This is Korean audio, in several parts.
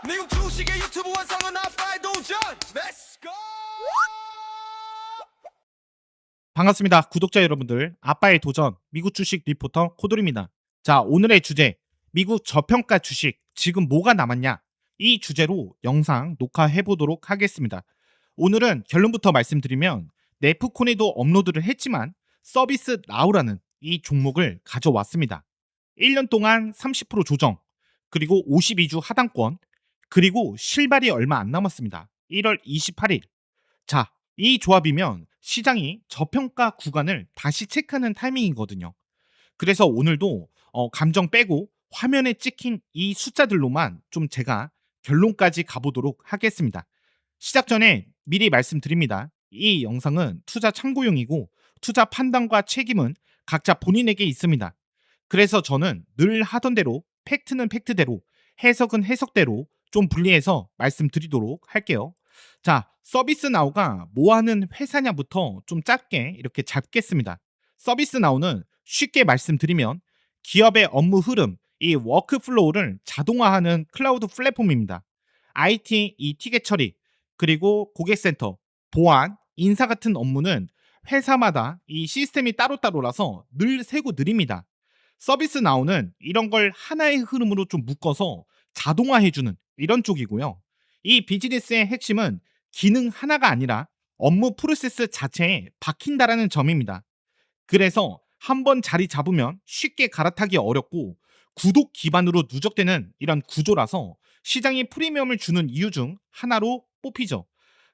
미국 주식의 유튜브 완성은 아빠의 도전. Let's go. 반갑습니다. 구독자 여러분들, 아빠의 도전 미국 주식 리포터 코돌입니다. 자, 오늘의 주제, 미국 저평가 주식 지금 뭐가 남았냐? 이 주제로 영상 녹화해 보도록 하겠습니다. 오늘은 결론부터 말씀드리면 네프콘에도 업로드를 했지만 서비스 나우라는 이 종목을 가져왔습니다. 1년 동안 30% 조정, 그리고 52주 하단권, 그리고 실발이 얼마 안 남았습니다. 1월 28일. 자, 이 조합이면 시장이 저평가 구간을 다시 체크하는 타이밍이거든요. 그래서 오늘도 감정 빼고 화면에 찍힌 이 숫자들로만 좀 제가 결론까지 가보도록 하겠습니다. 시작 전에 미리 말씀드립니다. 이 영상은 투자 참고용이고 투자 판단과 책임은 각자 본인에게 있습니다. 그래서 저는 늘 하던 대로 팩트는 팩트대로 해석은 해석대로 좀 분리해서 말씀드리도록 할게요. 자, 서비스 나우가 뭐 하는 회사냐부터 좀 짧게 이렇게 잡겠습니다. 서비스 나우는 쉽게 말씀드리면 기업의 업무 흐름, 이 워크플로우를 자동화하는 클라우드 플랫폼입니다. IT, 이 티켓 처리, 그리고 고객센터, 보안, 인사 같은 업무는 회사마다 이 시스템이 따로따로라서 늘 세고 느립니다. 서비스 나우는 이런 걸 하나의 흐름으로 좀 묶어서 자동화해주는 이런 쪽이고요. 이 비즈니스의 핵심은 기능 하나가 아니라 업무 프로세스 자체에 박힌다라는 점입니다. 그래서 한번 자리 잡으면 쉽게 갈아타기 어렵고 구독 기반으로 누적되는 이런 구조라서 시장이 프리미엄을 주는 이유 중 하나로 뽑히죠.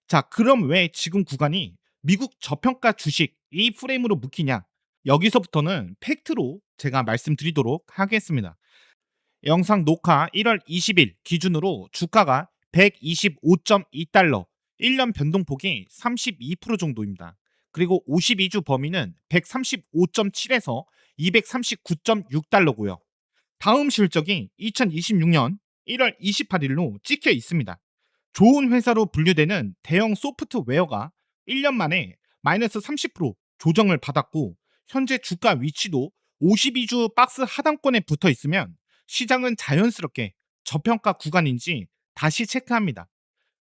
자, 그럼 왜 지금 구간이 미국 저평가 주식 이 프레임으로 묶이냐? 여기서부터는 팩트로 제가 말씀드리도록 하겠습니다. 영상 녹화 1월 20일 기준으로 주가가 125.2달러, 1년 변동폭이 32% 정도입니다. 그리고 52주 범위는 135.7에서 239.6달러고요. 다음 실적이 2026년 1월 28일로 찍혀 있습니다. 좋은 회사로 분류되는 대형 소프트웨어가 1년 만에 마이너스 30% 조정을 받았고 현재 주가 위치도 52주 박스 하단권에 붙어 있으면 시장은 자연스럽게 저평가 구간인지 다시 체크합니다.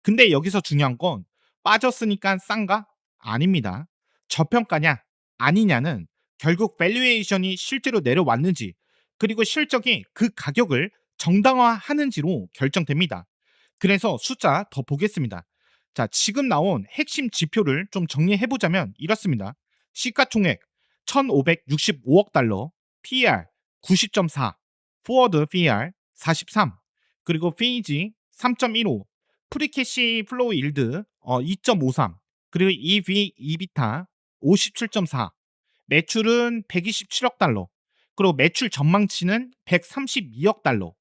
근데 여기서 중요한 건 빠졌으니까 싼가? 아닙니다. 저평가냐? 아니냐는 결국 밸류에이션이 실제로 내려왔는지 그리고 실적이 그 가격을 정당화하는지로 결정됩니다. 그래서 숫자 더 보겠습니다. 자, 지금 나온 핵심 지표를 좀 정리해 보자면 이렇습니다. 시가총액 1,565억 달러, PER 90.4, 포워드 PER 43, 그리고 페이지 3.15, 프리캐시 플로우 일드 2.53, 그리고 EV, 이비타 57.4, 매출은 127억 달러, 그리고 매출 전망치는 132억 달러.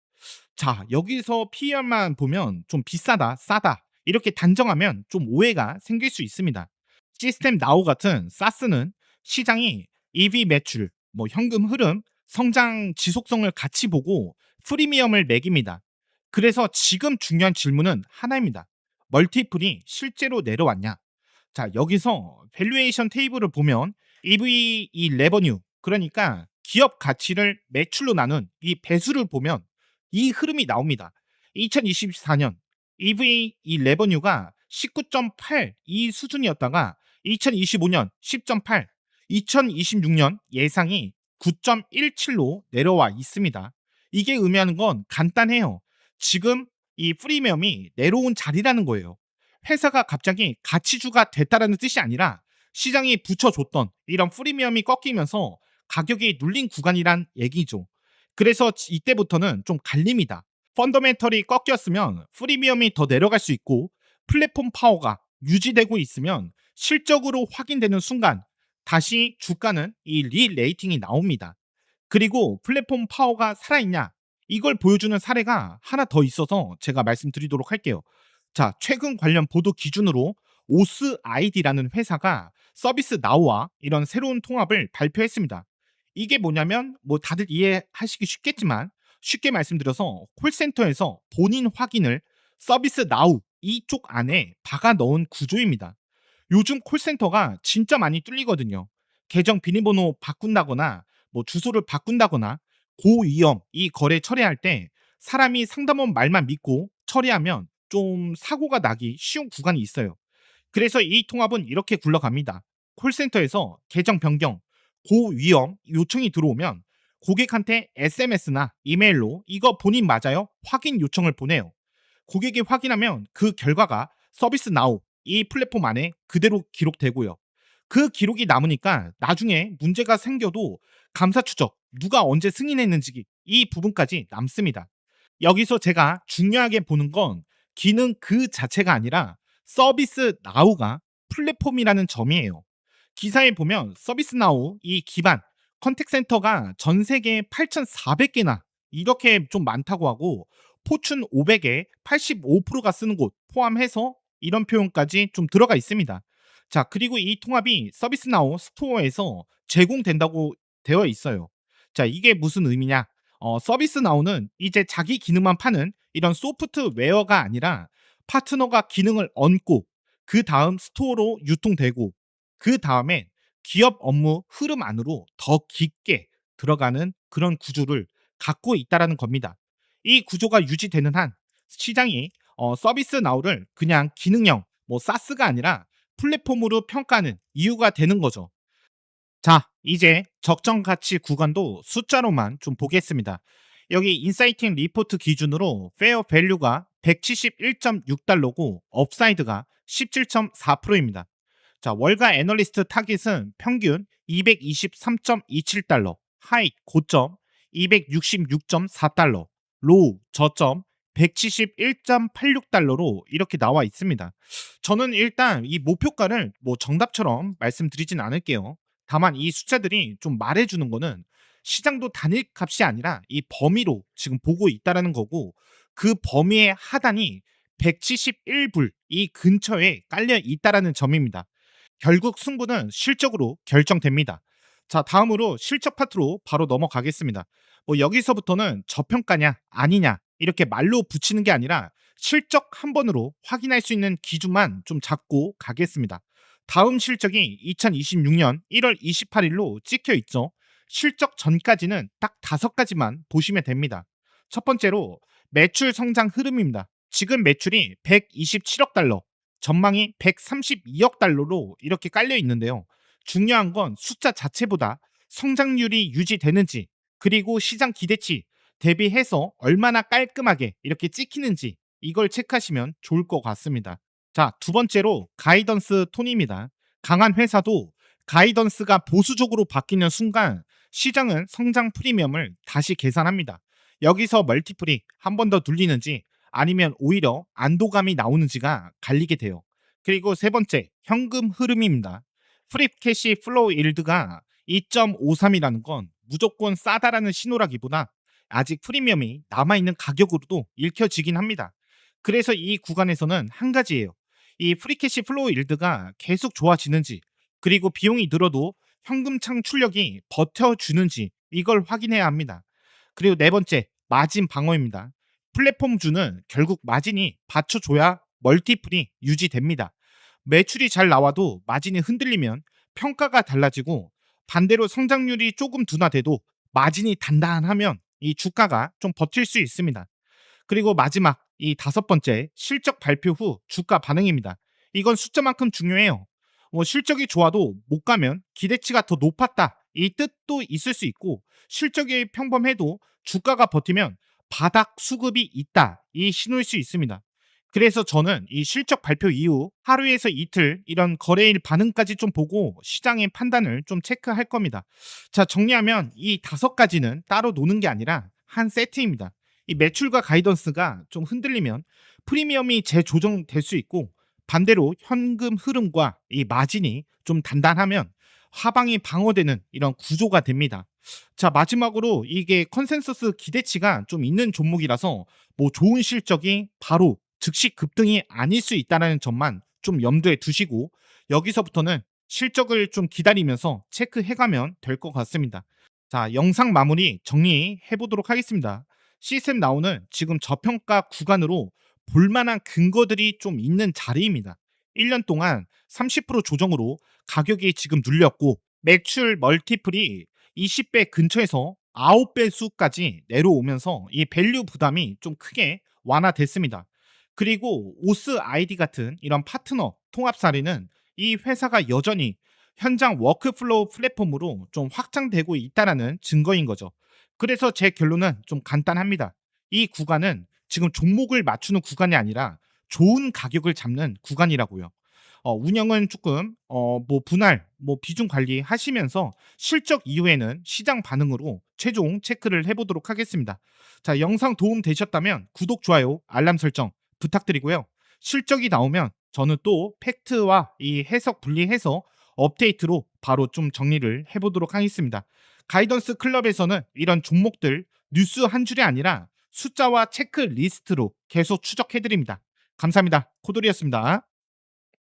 자, 여기서 PER만 보면 좀 비싸다, 싸다 이렇게 단정하면 좀 오해가 생길 수 있습니다. 시스템 나우 같은 사스는 시장이 EV 매출, 뭐 현금 흐름, 성장 지속성을 같이 보고 프리미엄을 매깁니다. 그래서 지금 중요한 질문은 하나입니다. 멀티플이 실제로 내려왔냐? 자, 여기서 밸류에이션 테이블을 보면 EV 이 레버뉴, 그러니까 기업 가치를 매출로 나눈 이 배수를 보면 이 흐름이 나옵니다. 2024년 EV 이 레버뉴가 19.8 이 수준이었다가 2025년 10.8, 2026년 예상이 9.17로 내려와 있습니다. 이게 의미하는 건 간단해요. 지금 이 프리미엄이 내려온 자리라는 거예요. 회사가 갑자기 가치주가 됐다라는 뜻이 아니라 시장이 붙여줬던 이런 프리미엄이 꺾이면서 가격이 눌린 구간이란 얘기죠. 그래서 이때부터는 좀 갈립니다. 펀더멘털이 꺾였으면 프리미엄이 더 내려갈 수 있고 플랫폼 파워가 유지되고 있으면 실적으로 확인되는 순간 다시 주가는 이 리레이팅이 나옵니다. 그리고 플랫폼 파워가 살아있냐? 이걸 보여주는 사례가 하나 더 있어서 제가 말씀드리도록 할게요. 자, 최근 관련 보도 기준으로 오스 아이디라는 회사가 서비스 나우와 이런 새로운 통합을 발표했습니다. 이게 뭐냐면 뭐 다들 이해하시기 쉽겠지만 쉽게 말씀드려서 콜센터에서 본인 확인을 서비스 나우 이쪽 안에 박아 넣은 구조입니다. 요즘 콜센터가 진짜 많이 뚫리거든요. 계정 비밀번호 바꾼다거나 뭐 주소를 바꾼다거나 고위험 이 거래 처리할 때 사람이 상담원 말만 믿고 처리하면 좀 사고가 나기 쉬운 구간이 있어요. 그래서 이 통합은 이렇게 굴러갑니다. 콜센터에서 계정 변경, 고위험 요청이 들어오면 고객한테 SMS나 이메일로 "이거 본인 맞아요?" 확인 요청을 보내요. 고객이 확인하면 그 결과가 서비스 나우 이 플랫폼 안에 그대로 기록되고요. 그 기록이 남으니까 나중에 문제가 생겨도 감사 추적, 누가 언제 승인했는지 이 부분까지 남습니다. 여기서 제가 중요하게 보는 건 기능 그 자체가 아니라 서비스 나우가 플랫폼이라는 점이에요. 기사에 보면 서비스 나우 이 기반 컨택 센터가 전 세계에 8,400개나 이렇게 좀 많다고 하고 포춘 500에 85%가 쓰는 곳 포함해서 이런 표현까지 좀 들어가 있습니다. 자, 그리고 이 통합이 서비스 나우 스토어에서 제공된다고 되어 있어요. 자, 이게 무슨 의미냐? 서비스 나우는 이제 자기 기능만 파는 이런 소프트웨어가 아니라 파트너가 기능을 얹고 그 다음 스토어로 유통되고 그 다음에 기업 업무 흐름 안으로 더 깊게 들어가는 그런 구조를 갖고 있다라는 겁니다. 이 구조가 유지되는 한 시장이 서비스 나우를 그냥 기능형 뭐 사스가 아니라 플랫폼으로 평가하는 이유가 되는 거죠. 자, 이제 적정 가치 구간도 숫자로만 좀 보겠습니다. 여기 인사이팅 리포트 기준으로 페어 밸류가 171.6달러고 업사이드가 17.4%입니다. 자, 월가 애널리스트 타깃은 평균 223.27달러, 하이 고점 266.4달러, 로우 저점 171.86달러로 이렇게 나와 있습니다. 저는 일단 이 목표가를 뭐 정답처럼 말씀드리진 않을게요. 다만 이 숫자들이 좀 말해주는 거는 시장도 단일 값이 아니라 이 범위로 지금 보고 있다라는 거고 그 범위의 하단이 171불 이 근처에 깔려 있다라는 점입니다. 결국 승부는 실적으로 결정됩니다. 자, 다음으로 실적 파트로 바로 넘어가겠습니다. 뭐 여기서부터는 저평가냐 아니냐 이렇게 말로 붙이는 게 아니라 실적 한 번으로 확인할 수 있는 기준만 좀 잡고 가겠습니다. 다음 실적이 2026년 1월 28일로 찍혀 있죠. 실적 전까지는 딱 5가지만 보시면 됩니다. 첫 번째로 매출 성장 흐름입니다. 지금 매출이 127억 달러, 전망이 132억 달러로 이렇게 깔려 있는데요. 중요한 건 숫자 자체보다 성장률이 유지되는지, 그리고 시장 기대치 대비해서 얼마나 깔끔하게 이렇게 찍히는지 이걸 체크하시면 좋을 것 같습니다. 자, 두 번째로 가이던스 톤입니다. 강한 회사도 가이던스가 보수적으로 바뀌는 순간 시장은 성장 프리미엄을 다시 계산합니다. 여기서 멀티플이 한 번 더 눌리는지 아니면 오히려 안도감이 나오는지가 갈리게 돼요. 그리고 세 번째, 현금 흐름입니다. 프립 캐시 플로우 일드가 2.53이라는 건 무조건 싸다라는 신호라기보다 아직 프리미엄이 남아있는 가격으로도 읽혀지긴 합니다. 그래서 이 구간에서는 한 가지예요. 이 프리캐시 플로우 일드가 계속 좋아지는지, 그리고 비용이 늘어도 현금 창출력이 버텨주는지 이걸 확인해야 합니다. 그리고 네 번째, 마진 방어입니다. 플랫폼주는 결국 마진이 받쳐줘야 멀티플이 유지됩니다. 매출이 잘 나와도 마진이 흔들리면 평가가 달라지고, 반대로 성장률이 조금 둔화돼도 마진이 단단하면 이 주가가 좀 버틸 수 있습니다. 그리고 마지막 이 다섯 번째, 실적 발표 후 주가 반응입니다. 이건 숫자만큼 중요해요. 뭐 실적이 좋아도 못 가면 기대치가 더 높았다 이 뜻도 있을 수 있고, 실적이 평범해도 주가가 버티면 바닥 수급이 있다 이 신호일 수 있습니다. 그래서 저는 이 실적 발표 이후 하루에서 이틀 이런 거래일 반응까지 좀 보고 시장의 판단을 좀 체크할 겁니다. 자, 정리하면 이 5가지는 따로 노는 게 아니라 한 세트입니다. 이 매출과 가이던스가 좀 흔들리면 프리미엄이 재조정될 수 있고, 반대로 현금 흐름과 이 마진이 좀 단단하면 하방이 방어되는 이런 구조가 됩니다. 자, 마지막으로 이게 컨센서스 기대치가 좀 있는 종목이라서 뭐 좋은 실적이 바로 즉시 급등이 아닐 수 있다는 점만 좀 염두에 두시고 여기서부터는 실적을 좀 기다리면서 체크해가면 될 것 같습니다. 자, 영상 마무리 정리해 보도록 하겠습니다. 시스템 나오는 지금 저평가 구간으로 볼만한 근거들이 좀 있는 자리입니다. 1년 동안 30% 조정으로 가격이 지금 눌렸고, 매출 멀티플이 20배 근처에서 9배 수까지 내려오면서 이 밸류 부담이 좀 크게 완화됐습니다. 그리고 오스 아이디 같은 이런 파트너 통합 사례는 이 회사가 여전히 현장 워크플로우 플랫폼으로 좀 확장되고 있다라는 증거인 거죠. 그래서 제 결론은 좀 간단합니다. 이 구간은 지금 종목을 맞추는 구간이 아니라 좋은 가격을 잡는 구간이라고요. 운영은 조금 뭐 분할, 뭐 비중 관리하시면서 실적 이후에는 시장 반응으로 최종 체크를 해보도록 하겠습니다. 자, 영상 도움 되셨다면 구독, 좋아요, 알람 설정 부탁드리고요. 실적이 나오면 저는 또 팩트와 이 해석 분리해서 업데이트로 바로 좀 정리를 해보도록 하겠습니다. 가이던스 클럽에서는 이런 종목들 뉴스 한 줄이 아니라 숫자와 체크리스트로 계속 추적해드립니다. 감사합니다. 코돌이었습니다.